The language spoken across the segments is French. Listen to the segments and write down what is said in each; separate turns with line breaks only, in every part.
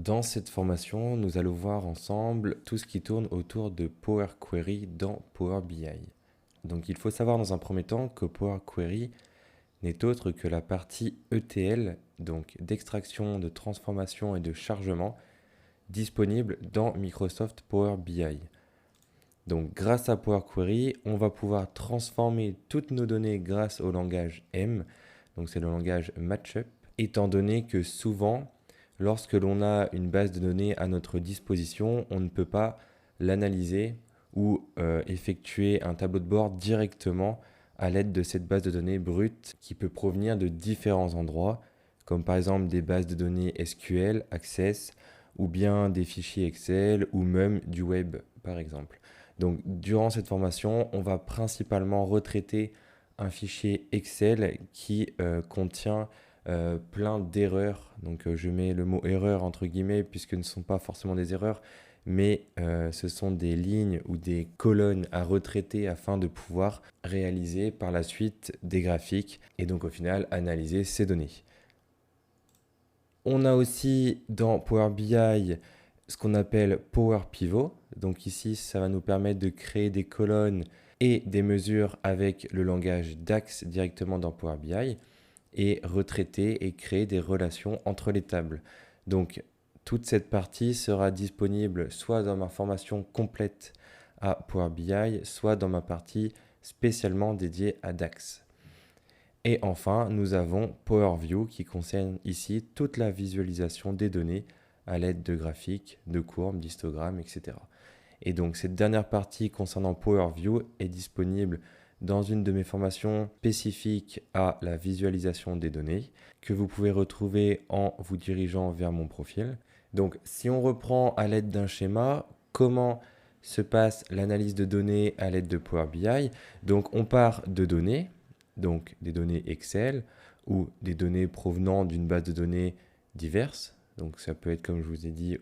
Dans cette formation, nous allons voir ensemble tout ce qui tourne autour de Power Query dans Power BI. Donc il faut savoir dans un premier temps que Power Query n'est autre que la partie ETL, donc d'extraction, de transformation et de chargement, disponible dans Microsoft Power BI. Donc grâce à Power Query, on va pouvoir transformer toutes nos données grâce au langage M, donc c'est le langage Matchup, étant donné que souvent, lorsque l'on a une base de données à notre disposition, on ne peut pas l'analyser ou effectuer un tableau de bord directement à l'aide de cette base de données brute qui peut provenir de différents endroits, comme par exemple des bases de données SQL, Access, ou bien des fichiers Excel, ou même du web par exemple. Donc durant cette formation, on va principalement retraiter un fichier Excel qui contient plein d'erreurs. Donc je mets le mot erreur entre guillemets puisque ce ne sont pas forcément des erreurs, mais ce sont des lignes ou des colonnes à retraiter afin de pouvoir réaliser par la suite des graphiques et donc au final analyser ces données. On a aussi dans Power BI ce qu'on appelle Power Pivot. Donc ici, ça va nous permettre de créer des colonnes et des mesures avec le langage DAX directement dans Power BI et retraiter et créer des relations entre les tables. Donc toute cette partie sera disponible soit dans ma formation complète à Power BI, soit dans ma partie spécialement dédiée à DAX. Et enfin, nous avons Power View qui concerne ici toute la visualisation des données à l'aide de graphiques, de courbes, d'histogrammes, etc. Et donc cette dernière partie concernant Power View est disponible dans une de mes formations spécifiques à la visualisation des données que vous pouvez retrouver en vous dirigeant vers mon profil. Donc si on reprend à l'aide d'un schéma, comment se passe l'analyse de données à l'aide de Power BI? Donc on part de données, donc des données Excel ou des données provenant d'une base de données diverses. Donc ça peut être, comme je vous ai dit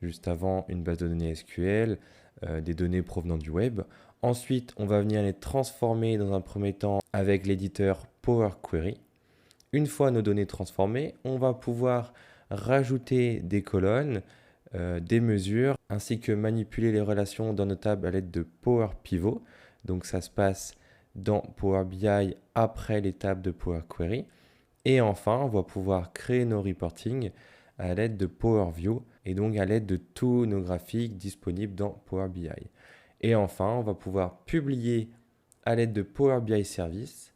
juste avant, une base de données SQL, des données provenant du web. Ensuite, on va venir les transformer dans un premier temps avec l'éditeur Power Query. Une fois nos données transformées, on va pouvoir rajouter des colonnes, des mesures, ainsi que manipuler les relations dans nos tables à l'aide de Power Pivot. Donc ça se passe dans Power BI après l'étape de Power Query. Et enfin, on va pouvoir créer nos reporting à l'aide de Power View et donc à l'aide de tous nos graphiques disponibles dans Power BI. Et enfin, on va pouvoir publier à l'aide de Power BI Service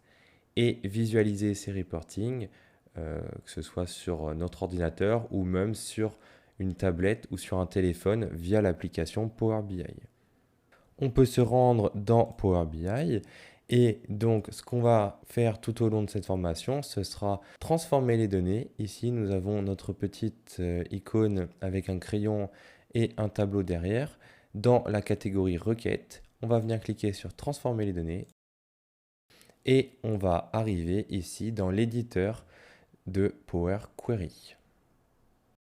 et visualiser ces reportings, que ce soit sur notre ordinateur ou même sur une tablette ou sur un téléphone via l'application Power BI. On peut se rendre dans Power BI et donc ce qu'on va faire tout au long de cette formation, ce sera transformer les données. Ici, nous avons notre petite icône avec un crayon et un tableau derrière. Dans la catégorie requête, on va venir cliquer sur transformer les données et on va arriver ici dans l'éditeur de Power Query.